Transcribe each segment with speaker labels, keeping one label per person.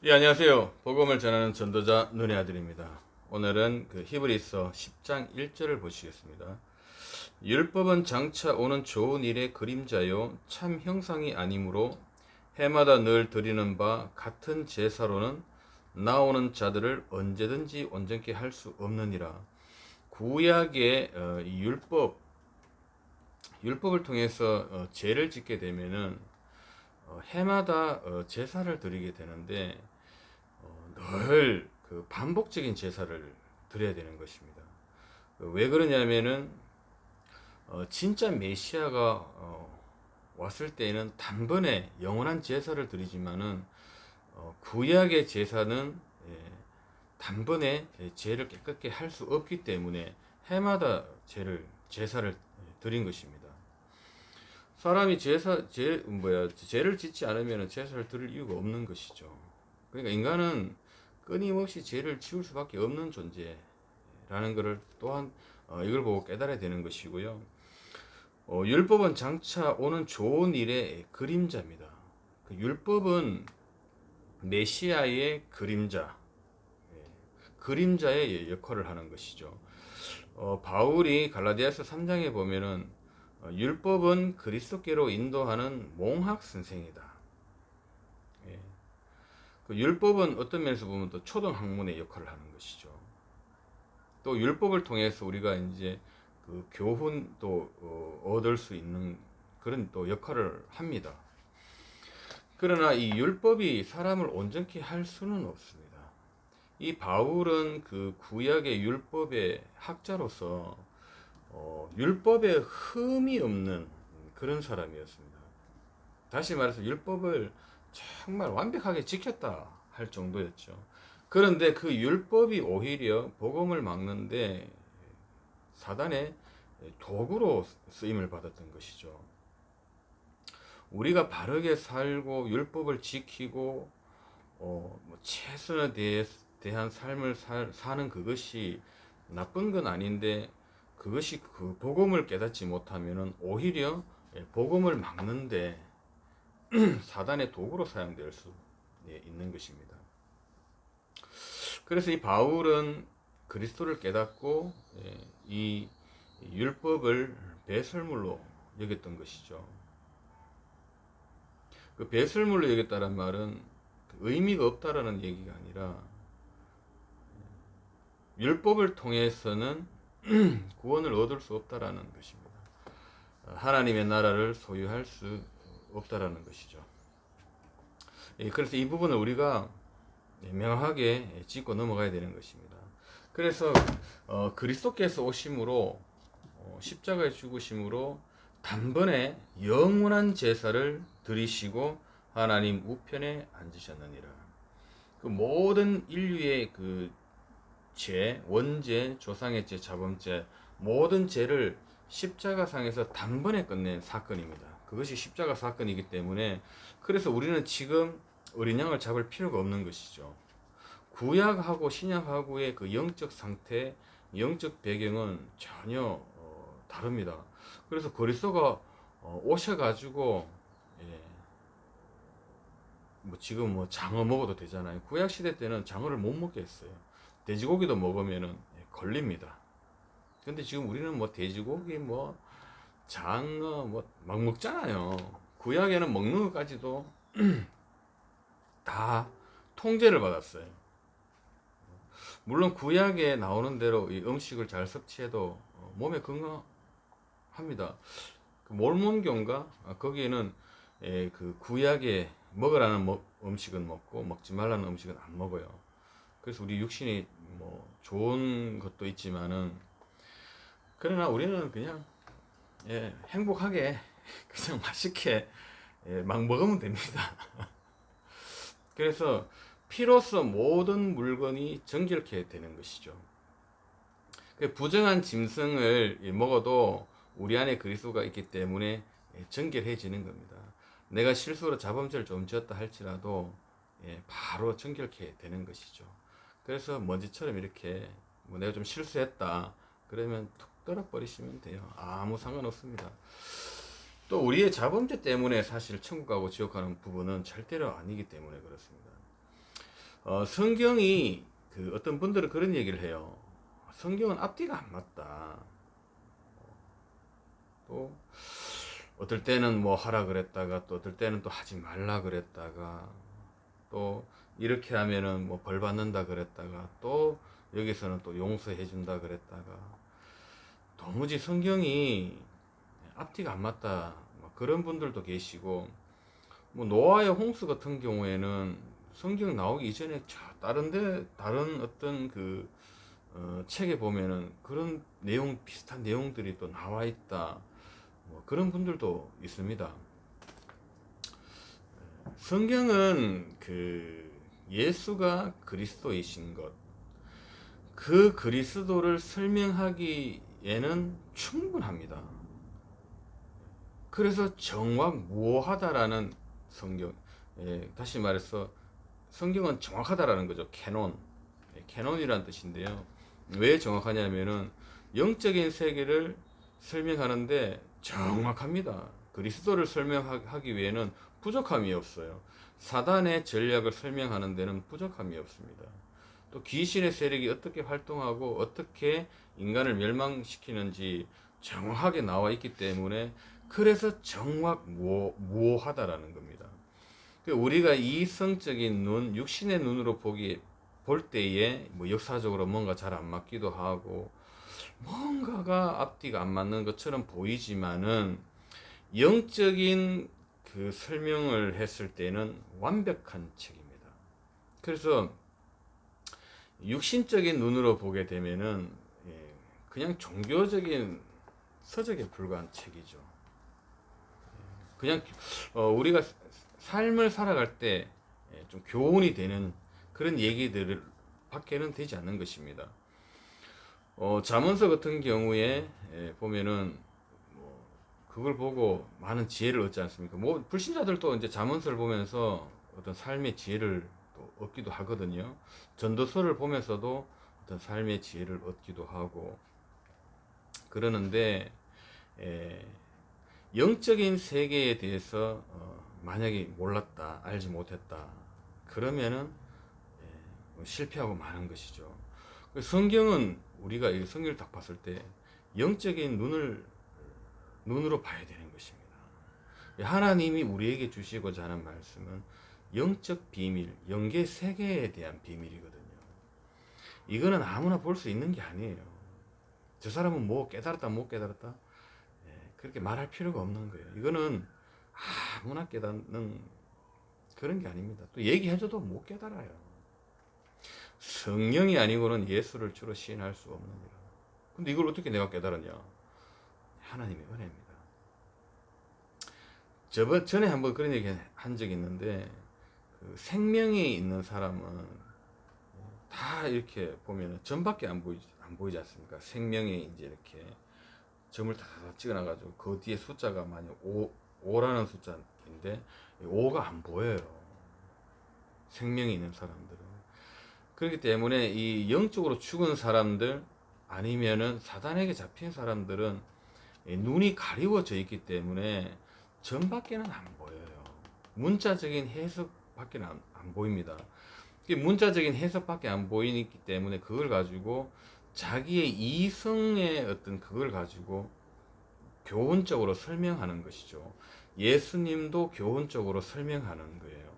Speaker 1: 예, 안녕하세요. 복음을 전하는 전도자 눈의 아들입니다. 오늘은 그 히브리서 10장 1절을 보시겠습니다. 율법은 장차 오는 좋은 일의 그림자요 참 형상이 아니므로 해마다 늘 드리는 바 같은 제사로는 나오는 자들을 언제든지 온전케 할 수 없느니라. 구약의 이 율법을 통해서 죄를 짓게 되면은 해마다 제사를 드리게 되는데 늘 그 반복적인 제사를 드려야 되는 것입니다. 왜 그러냐면은 진짜 메시아가 왔을 때에는 단번에 영원한 제사를 드리지만은 구약의 제사는 단번에 죄를 깨끗게 할 수 없기 때문에 해마다 제사를 드린 것입니다. 사람이 죄를 짓지 않으면 제사를 드릴 이유가 없는 것이죠. 그러니까 인간은 끊임없이 죄를 지을 수밖에 없는 존재라는 것을 또한 이걸 보고 깨달아야 되는 것이고요. 율법은 장차 오는 좋은 일의 그림자입니다. 그 율법은 메시아의 그림자의 역할을 하는 것이죠. 바울이 갈라디아서 3장에 보면은 율법은 그리스도께로 인도하는 몽학 선생이다. 예. 그 율법은 어떤 면에서 보면 또 초등 학문의 역할을 하는 것이죠. 또 율법을 통해서 우리가 이제 그 교훈도 얻을 수 있는 그런 또 역할을 합니다. 그러나 이 율법이 사람을 온전케 할 수는 없습니다. 이 바울은 그 구약의 율법의 학자로서 율법에 흠이 없는 그런 사람이었습니다. 다시 말해서 율법을 정말 완벽하게 지켰다 할 정도였죠. 그런데 그 율법이 오히려 복음을 막는데 사단의 도구로 쓰임을 받았던 것이죠. 우리가 바르게 살고 율법을 지키고 최선에 대한 삶을 사는 그것이 나쁜 건 아닌데 그것이 그 복음을 깨닫지 못하면 오히려 복음을 막는데 사단의 도구로 사용될 수 있는 것입니다. 그래서 이 바울은 그리스도를 깨닫고 이 율법을 배설물로 여겼던 것이죠. 그 배설물로 여겼다는 말은 의미가 없다라는 얘기가 아니라 율법을 통해서는 구원을 얻을 수 없다라는 것입니다. 하나님의 나라를 소유할 수 없다라는 것이죠. 그래서 이 부분을 우리가 명확하게 짚고 넘어가야 되는 것입니다. 그래서 그리스도께서 오심으로 십자가에 죽으심으로 단번에 영원한 제사를 드리시고 하나님 우편에 앉으셨느니라. 그 모든 인류의 그 죄, 원죄, 조상의 죄, 자범죄 모든 죄를 십자가상에서 단번에 끝낸 사건입니다. 그것이 십자가 사건이기 때문에 그래서 우리는 지금 어린 양을 잡을 필요가 없는 것이죠. 구약하고 신약하고의 그 영적 상태, 영적 배경은 전혀 다릅니다. 그래서 그리스도가 오셔가지고 뭐 지금 뭐 장어 먹어도 되잖아요. 구약 시대 때는 장어를 못 먹게 했어요. 돼지고기도 먹으면은 걸립니다. 근데 지금 우리는 뭐 돼지고기 뭐 장어 뭐 막 먹잖아요. 구약에는 먹는 것까지도 다 통제를 받았어요. 물론 구약에 나오는 대로 이 음식을 잘 섭취해도 몸에 건강합니다. 그 몰몬교인가 거기에는 그 구약에 먹으라는 음식은 먹고 먹지 말라는 음식은 안 먹어요. 그래서 우리 육신이 뭐 좋은 것도 있지만은 그러나 우리는 그냥 행복하게 그냥 맛있게 막 먹으면 됩니다. 그래서 피로써 모든 물건이 정결케 되는 것이죠. 그 부정한 짐승을 먹어도 우리 안에 그리스도가 있기 때문에 정결해지는 겁니다. 내가 실수로 자범죄를 좀 지었다 할지라도 바로 정결케 되는 것이죠. 그래서 먼지처럼 이렇게 뭐 내가 좀 실수했다 그러면 툭 떨어버리시면 돼요. 아무 상관없습니다. 또 우리의 자범죄 때문에 사실 천국 가고 지옥 가는 부분은 절대로 아니기 때문에 그렇습니다. 성경이 어떤 분들은 그런 얘기를 해요. 성경은 앞뒤가 안 맞다. 또 어떨 때는 뭐 하라 그랬다가 또 어떨 때는 또 하지 말라 그랬다가 또 이렇게 하면은 뭐 벌 받는다 그랬다가 또 여기서는 또 용서해 준다 그랬다가 도무지 성경이 앞뒤가 안 맞다. 뭐 그런 분들도 계시고 뭐 노아의 홍수 같은 경우에는 성경 나오기 이전에 다른 어떤 책에 보면은 그런 내용 비슷한 내용들이 또 나와 있다. 뭐 그런 분들도 있습니다. 성경은 예수가 그리스도이신 것, 그 그리스도를 설명하기에는 충분합니다. 그래서 정확무오하다라는 성경, 다시 말해서 성경은 정확하다라는 거죠. 캐논이라는 뜻인데요. 왜 정확하냐면은 영적인 세계를 설명하는데 정확합니다. 그리스도를 설명하기 위해는 부족함이 없어요. 사단의 전략을 설명하는 데는 부족함이 없습니다. 또 귀신의 세력이 어떻게 활동하고 어떻게 인간을 멸망시키는지 정확하게 나와 있기 때문에 그래서 정확무오하다라는 겁니다. 우리가 이성적인 눈, 육신의 눈으로 볼 때에 뭐 역사적으로 뭔가 잘 안 맞기도 하고 뭔가가 앞뒤가 안 맞는 것처럼 보이지만은 영적인 설명을 했을 때는 완벽한 책입니다. 그래서 육신적인 눈으로 보게 되면은 그냥 종교적인 서적에 불과한 책이죠. 그냥 우리가 삶을 살아갈 때 좀 교훈이 되는 그런 얘기들 밖에는 되지 않는 것입니다. 잠언서 같은 경우에 보면은 뭐 그걸 보고 많은 지혜를 얻지 않습니까? 뭐 불신자들도 이제 잠언서를 보면서 어떤 삶의 지혜를 또 얻기도 하거든요. 전도서를 보면서도 어떤 삶의 지혜를 얻기도 하고 그러는데 영적인 세계에 대해서 만약에 몰랐다, 알지 못했다, 그러면은 실패하고 마는 것이죠. 성경은 우리가 이 성경을 딱 봤을 때 영적인 눈으로 봐야 되는 것입니다. 하나님이 우리에게 주시고자 하는 말씀은 영적 비밀, 영계 세계에 대한 비밀이거든요. 이거는 아무나 볼 수 있는 게 아니에요. 저 사람은 뭐 깨달았다, 못 깨달았다, 그렇게 말할 필요가 없는 거예요. 이거는 아무나 깨닫는 그런 게 아닙니다. 또 얘기해줘도 못 깨달아요. 성령이 아니고는 예수를 주로 시인할 수 없는 일. 근데 이걸 어떻게 내가 깨달았냐? 하나님의 은혜입니다. 전에 한번 그런 얘기 한 적이 있는데, 생명이 있는 사람은 다 이렇게 보면 점밖에 안 보이지 않습니까? 생명에 이제 이렇게 점을 다 찍어놔가지고 그 뒤에 숫자가 만약 5라는 숫자인데 5가 안 보여요. 생명이 있는 사람들은. 그렇기 때문에 이 영적으로 죽은 사람들 아니면은 사단에게 잡힌 사람들은 눈이 가리워져 있기 때문에 점밖에는 안 보여요. 문자적인 해석밖에 안 보입니다. 문자적인 해석밖에 안 보이기 때문에 그걸 가지고 자기의 이성의 어떤 그걸 가지고 교훈적으로 설명하는 것이죠. 예수님도 교훈적으로 설명하는 거예요.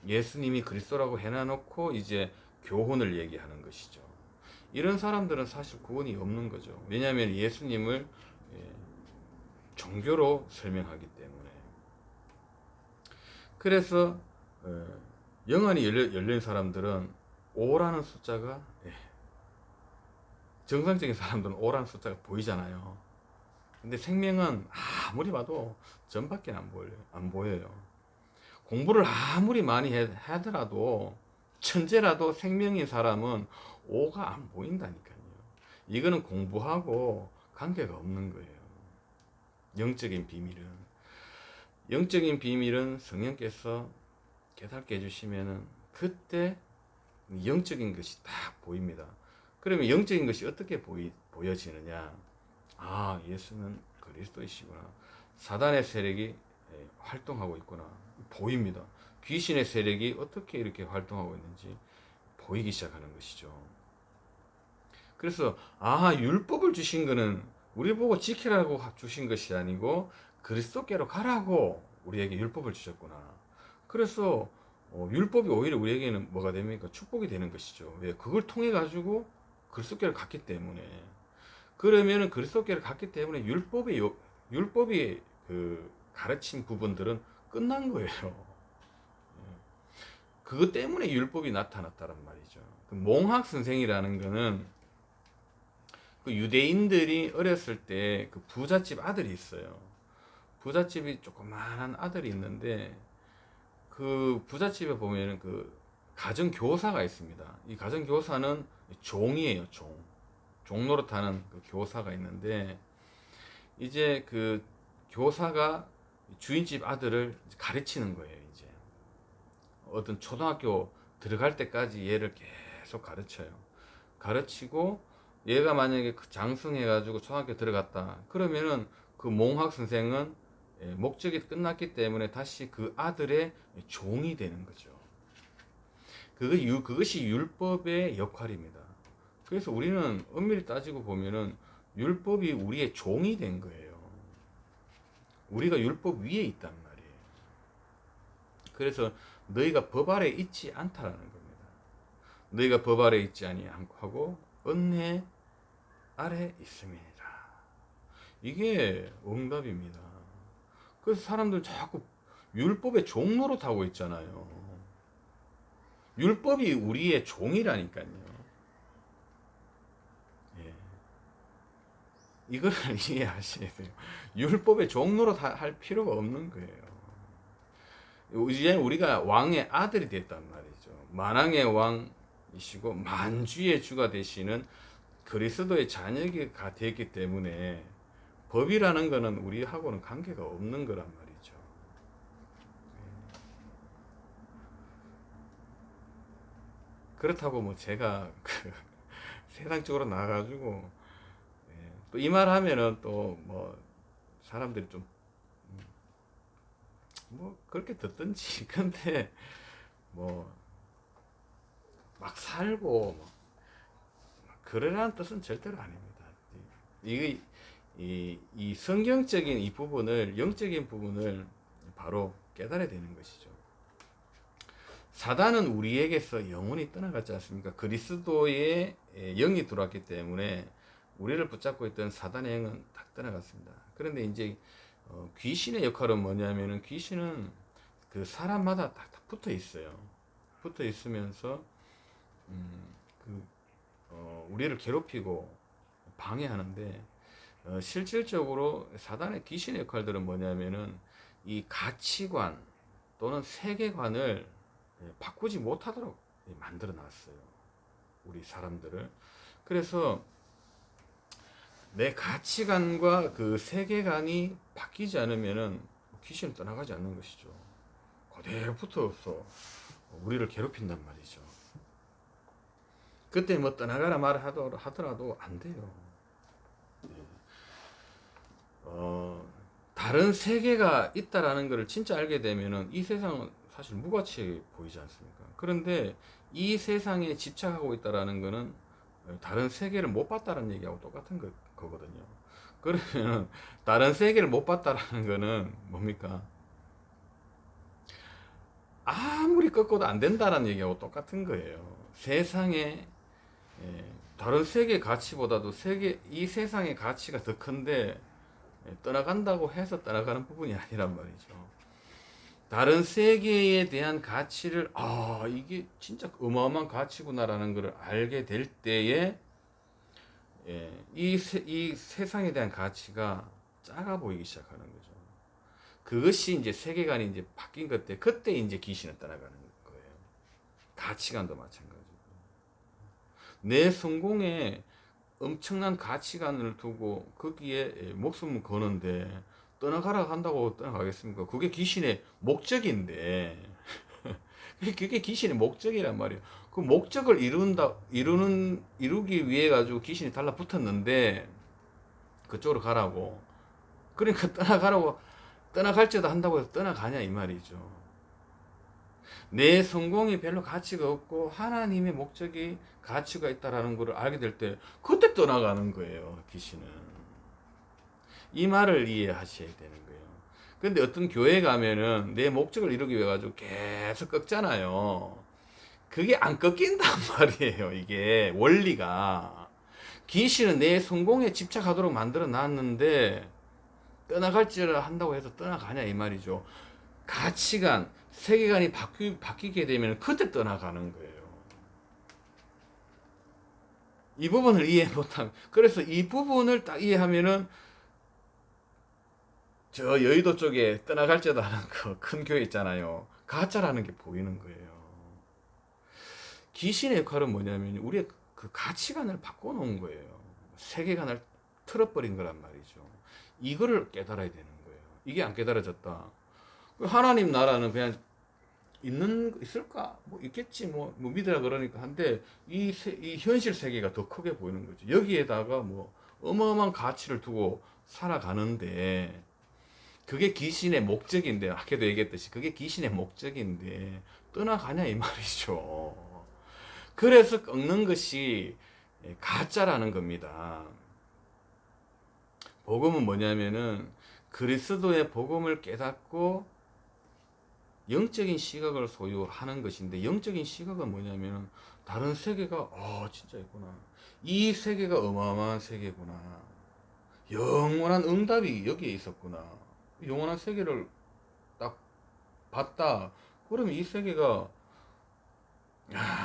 Speaker 1: 예수님이 그리스도라고 해놔놓고 이제 교훈을 얘기하는 것이죠. 이런 사람들은 사실 구원이 없는 거죠. 왜냐하면 예수님을 종교로 설명하기 때문에. 그래서 영안이 열린 사람들은 5라는 숫자가 정상적인 사람들은 5라는 숫자가 보이잖아요. 근데 생명은 아무리 봐도 점밖에 안 보여요. 공부를 아무리 많이 하더라도 천재라도 생명인 사람은 5가 안 보인다니까요. 이거는 공부하고 관계가 없는 거예요. 영적인 비밀은 성령께서 깨닫게 해주시면은 그때 영적인 것이 딱 보입니다. 그러면 영적인 것이 어떻게 보여지느냐? 아, 예수는 그리스도이시구나. 사단의 세력이 활동하고 있구나. 보입니다. 귀신의 세력이 어떻게 이렇게 활동하고 있는지 보이기 시작하는 것이죠. 그래서 율법을 주신 거는 우리 보고 지키라고 주신 것이 아니고 그리스도께로 가라고 우리에게 율법을 주셨구나. 그래서 율법이 오히려 우리에게는 뭐가 됩니까? 축복이 되는 것이죠. 왜? 그걸 통해 가지고 그리스도께로 갔기 때문에. 그러면은 그리스도께로 갔기 때문에 율법이 그 가르친 부분들은 끝난 거예요. 그것 때문에 율법이 나타났다는 말이죠. 그 몽학 선생이라는 거는 그 유대인들이 어렸을 때 그 부잣집 아들이 있어요. 부잣집이 조그마한 아들이 있는데 그 부잣집에 보면은 그 가정 교사가 있습니다. 이 가정 교사는 종이에요, 종. 종 노릇하는 그 교사가 있는데 이제 그 교사가 주인집 아들을 가르치는 거예요, 이제. 어떤 초등학교 들어갈 때까지 얘를 계속 가르쳐요. 가르치고 얘가 만약에 장성해가지고 초등학교 들어갔다. 그러면은 그 몽학 선생은 목적이 끝났기 때문에 다시 그 아들의 종이 되는 거죠. 그것이 율법의 역할입니다. 그래서 우리는 엄밀히 따지고 보면은 율법이 우리의 종이 된 거예요. 우리가 율법 위에 있단 말이에요. 그래서 너희가 법 아래 있지 않다라는 겁니다. 너희가 법 아래 있지 아니하고 은혜 아래 있음이니라. 이게 응답입니다. 그래서 사람들 자꾸 율법의 종로로 타고 있잖아요. 율법이 우리의 종이라니까요. 예. 이거를 이해하셔야 돼요. 율법의 종로로 할 필요가 없는 거예요. 이제 우리가 왕의 아들이 됐단 말이죠. 만왕의 왕이시고 만주의 주가 되시는 그리스도의 자녀가 되기 때문에 법이라는 거는 우리하고는 관계가 없는 거란 말이죠. 그렇다고 뭐 제가 세상 쪽으로 나가가지고 또 이 말 하면은 또 뭐 사람들이 좀 뭐 그렇게 듣든지 근데 뭐 막 살고 뭐 그러라는 뜻은 절대로 아닙니다. 이 성경적인 이 부분을 영적인 부분을 바로 깨달아야 되는 것이죠. 사단은 우리에게서 영원히 떠나갔지 않습니까? 그리스도의 영이 들어왔기 때문에 우리를 붙잡고 있던 사단의 영은 다 떠나갔습니다. 그런데 이제 귀신의 역할은 뭐냐면은 귀신은 그 사람마다 다 붙어 있어요. 붙어 있으면서 우리를 괴롭히고 방해하는데 실질적으로 사단의 귀신의 역할들은 뭐냐면은 이 가치관 또는 세계관을 바꾸지 못하도록 만들어 놨어요. 우리 사람들을. 그래서 내 가치관과 그 세계관이 바뀌지 않으면은 귀신은 떠나가지 않는 것이죠. 그대로 붙어서 우리를 괴롭힌단 말이죠. 그때 뭐 떠나가라 하더라도 안 돼요. 다른 세계가 있다라는 것을 진짜 알게 되면은 이 세상은 사실 무가치해 보이지 않습니까? 그런데 이 세상에 집착하고 있다라는 것은 다른 세계를 못 봤다는 얘기하고 똑같은 거거든요. 그러면 다른 세계를 못 봤다라는 것은 뭡니까? 아무리 꺾어도 안 된다라는 얘기하고 똑같은 거예요. 세상에 다른 세계 가치보다도 이 세상의 가치가 더 큰데 떠나간다고 해서 떠나가는 부분이 아니란 말이죠. 다른 세계에 대한 가치를 이게 진짜 어마어마한 가치구나라는 것을 알게 될 때에 이 세상에 대한 가치가 작아 보이기 시작하는 거죠. 그것이 이제 세계관이 이제 바뀐 그때 이제 귀신을 떠나가는 거예요. 가치관도 마찬가지고. 내 성공에 엄청난 가치관을 두고 거기에 목숨을 거는데 떠나가라 한다고 떠나가겠습니까? 그게 귀신의 목적인데 그게 귀신의 목적이란 말이에요. 그 목적을 이루기 위해 가지고 귀신이 달라붙었는데 그쪽으로 가라고. 그러니까 떠나갈지도 한다고 해서 떠나가냐 이 말이죠. 내 성공이 별로 가치가 없고 하나님의 목적이 가치가 있다라는 것을 알게 될 때 그때 떠나가는 거예요. 귀신은. 이 말을 이해하셔야 되는 거예요. 근데 어떤 교회 가면은 내 목적을 이루기 위해 가지고 계속 꺾잖아요. 그게 안 꺾인단 말이에요. 이게 원리가. 귀신은 내 성공에 집착하도록 만들어 놨는데 떠나갈지를 한다고 해서 떠나가냐 이 말이죠. 가치관, 세계관이 바뀌게 되면 그때 떠나가는 거예요. 이 부분을 이해 못하면, 그래서 이 부분을 딱 이해하면은 저 여의도 쪽에 떠나갈지도 않은 그 큰 교회 있잖아요. 가짜라는 게 보이는 거예요. 귀신의 역할은 뭐냐면 우리의 그 가치관을 바꿔놓은 거예요. 세계관을 틀어버린 거란 말이죠. 이거를 깨달아야 되는 거예요. 이게 안 깨달아졌다. 하나님 나라는 그냥 있을까? 뭐 있겠지, 뭐 믿으라 그러니까 한데 이 현실 세계가 더 크게 보이는 거죠. 여기에다가 뭐 어마어마한 가치를 두고 살아가는데 그게 귀신의 목적인데, 아까도 얘기했듯이 그게 귀신의 목적인데 떠나가냐 이 말이죠. 그래서 꺾는 것이 가짜라는 겁니다. 복음은 뭐냐면은 그리스도의 복음을 깨닫고 영적인 시각을 소유하는 것인데, 영적인 시각은 뭐냐면 다른 세계가 진짜 있구나, 이 세계가 어마어마한 세계구나, 영원한 응답이 여기에 있었구나, 영원한 세계를 딱 봤다. 그러면 이 세계가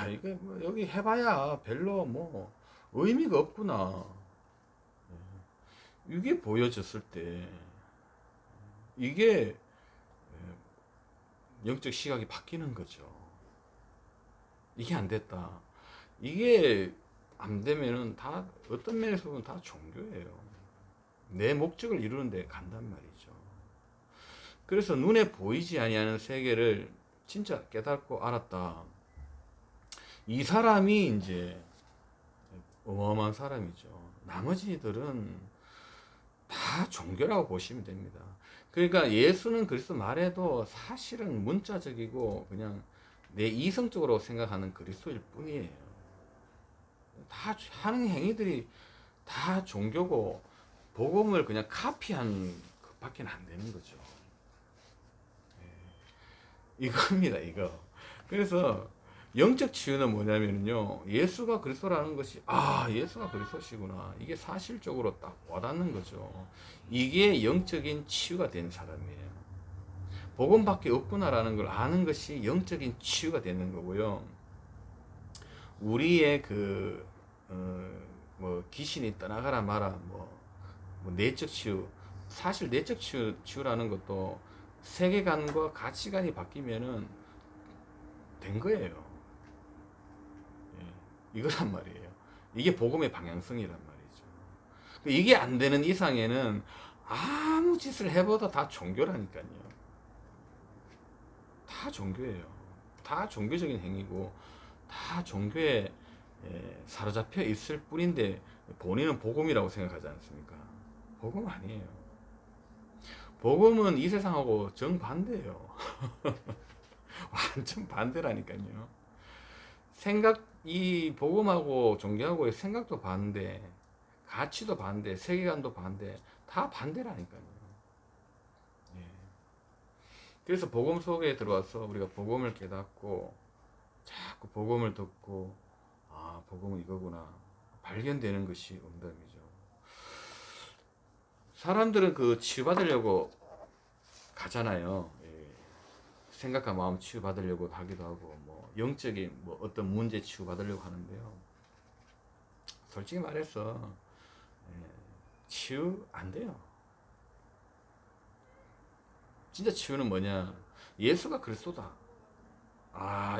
Speaker 1: 이게 뭐 여기 해봐야 별로 뭐 의미가 없구나, 이게 보여졌을 때 이게 영적 시각이 바뀌는 거죠. 이게 안 됐다. 이게 안 되면은 다 어떤 면에서 보면 다 종교예요. 내 목적을 이루는데 간단 말이죠. 그래서 눈에 보이지 아니하는 세계를 진짜 깨닫고 알았다. 이 사람이 이제 어마어마한 사람이죠. 나머지들은 다 종교라고 보시면 됩니다. 그러니까 예수는 그리스도 말해도 사실은 문자적이고 그냥 내 이성적으로 생각하는 그리스도일 뿐이에요. 다 하는 행위들이 다 종교고 복음을 그냥 카피한 것밖에 안 되는 거죠. 이겁니다, 이거. 그래서 영적 치유는 뭐냐면요, 예수가 그리스도라는 것이 예수가 그리스도시구나, 이게 사실적으로 딱 와닿는 거죠. 이게 영적인 치유가 된 사람이에요. 복음밖에 없구나라는 걸 아는 것이 영적인 치유가 되는 거고요. 우리의 뭐 귀신이 떠나가라 마라, 뭐 내적 치유, 사실 내적 치유라는 것도 세계관과 가치관이 바뀌면은 된 거예요. 이거란 말이에요. 이게 복음의 방향성이란 말이죠. 이게 안 되는 이상에는 아무 짓을 해봐도 다 종교라니까요. 다 종교예요. 다 종교적인 행위고 다 종교에 사로잡혀 있을 뿐인데 본인은 복음이라고 생각하지 않습니까? 복음 아니에요. 복음은 이 세상하고 정반대예요. 완전 반대라니까요. 이 복음하고 종교하고의 생각도 반대, 가치도 반대, 세계관도 반대, 다 반대라니까요. 그래서 복음 속에 들어와서 우리가 복음을 깨닫고 자꾸 복음을 듣고 복음은 이거구나 발견되는 것이 응답이죠. 사람들은 그 치유받으려고 가잖아요. 생각과 마음 치유받으려고 하기도 하고, 뭐 영적인 뭐 어떤 문제 치유받으려고 하는데요. 솔직히 말해서 치유 안 돼요. 진짜 치유는 뭐냐? 예수가 그리스도다.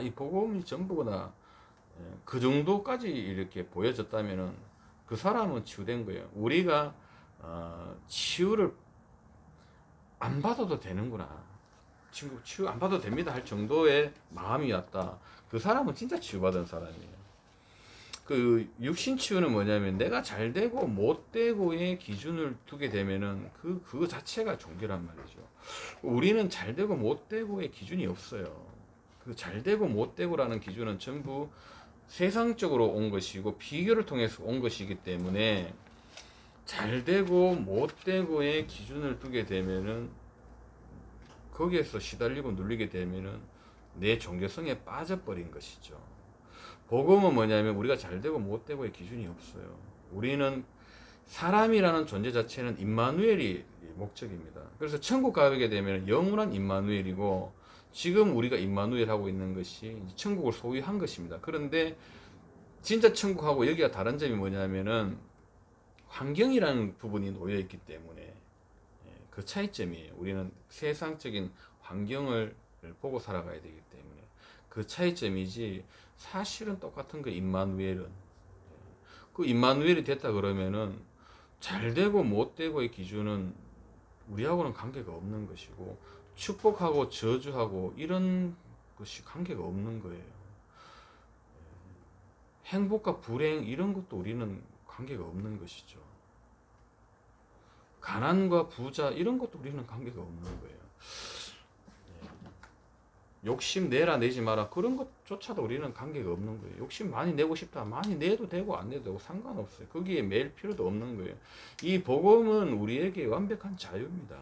Speaker 1: 이 복음이 전부구나. 그 정도까지 이렇게 보여졌다면은 그 사람은 치유된 거예요. 우리가 치유를 안 받아도 되는구나, 치유 안 받아도 됩니다 할 정도의 마음이 왔다. 그 사람은 진짜 치유받은 사람이에요. 그 육신 치유는 뭐냐면 내가 잘 되고 못 되고의 기준을 두게 되면은 그거 자체가 종교란 말이죠. 우리는 잘 되고 못 되고의 기준이 없어요. 그 잘되고 못되고라는 기준은 전부 세상적으로 온 것이고 비교를 통해서 온 것이기 때문에 잘되고 못되고의 기준을 두게 되면은 거기에서 시달리고 눌리게 되면은 내 종교성에 빠져버린 것이죠. 복음은 뭐냐면 우리가 잘되고 못되고의 기준이 없어요. 우리는 사람이라는 존재 자체는 임마누엘이 목적입니다. 그래서 천국 가게 되면 영원한 임마누엘이고 지금 우리가 임마누엘 하고 있는 것이 천국을 소유한 것입니다. 그런데 진짜 천국하고 여기가 다른 점이 뭐냐면은 환경이라는 부분이 놓여 있기 때문에 그 차이점이에요. 우리는 세상적인 환경을 보고 살아가야 되기 때문에 그 차이점이지 사실은 똑같은 그 임마누엘은 그 임마누엘이 됐다 그러면은 잘 되고 못 되고의 기준은 우리하고는 관계가 없는 것이고 축복하고 저주하고 이런 것이 관계가 없는 거예요. 행복과 불행 이런 것도 우리는 관계가 없는 것이죠. 가난과 부자 이런 것도 우리는 관계가 없는 거예요. 욕심 내라 내지 마라 그런 것조차도 우리는 관계가 없는 거예요. 욕심 많이 내고 싶다 많이 내도 되고 안 내도 되고 상관없어요. 거기에 매일 필요도 없는 거예요. 이 복음은 우리에게 완벽한 자유입니다.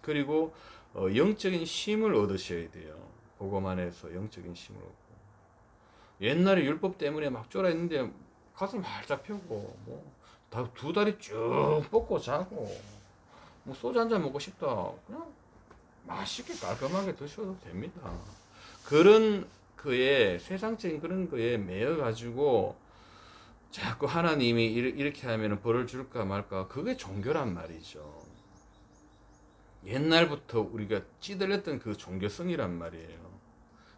Speaker 1: 그리고 영적인 힘을 얻으셔야 돼요. 복음 안에서 영적인 힘을 얻고 옛날에 율법 때문에 막 쫄았는데 가슴 활짝 펴고 뭐 두 다리 쭉 뻗고 자고 뭐 소주 한잔 먹고 싶다 그냥 맛있게 깔끔하게 드셔도 됩니다. 그런 그의 세상적인 그런 거에 매여 가지고 자꾸 하나님이 이렇게 하면 벌을 줄까 말까 그게 종교란 말이죠. 옛날부터 우리가 찌들렸던 그 종교성이란 말이에요.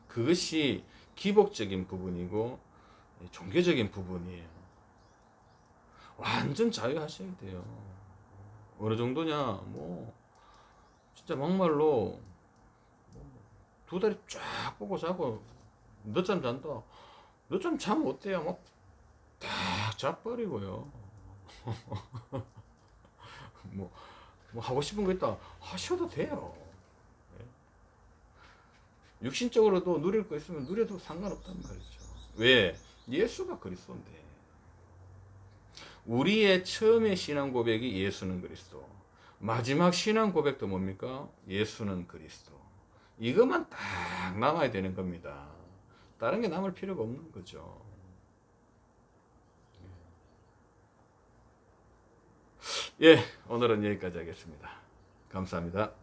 Speaker 1: 그것이 기복적인 부분이고 종교적인 부분이에요. 완전 자유하셔야 돼요. 어느 정도냐 뭐 진짜 막말로 두 다리 쫙 뻗고 자고 늦잠 잔다. 늦잠 자면 어때요? 막딱 자버리고요. 뭐, 뭐 하고 싶은 거 있다 하셔도 돼요. 육신적으로도 누릴 거 있으면 누려도 상관없단 말이죠. 왜? 예수가 그리스도인데. 우리의 처음의 신앙 고백이 예수는 그리스도. 마지막 신앙 고백도 뭡니까? 예수는 그리스도. 이것만 딱 남아야 되는 겁니다. 다른 게 남을 필요가 없는 거죠. 예, 오늘은 여기까지 하겠습니다. 감사합니다.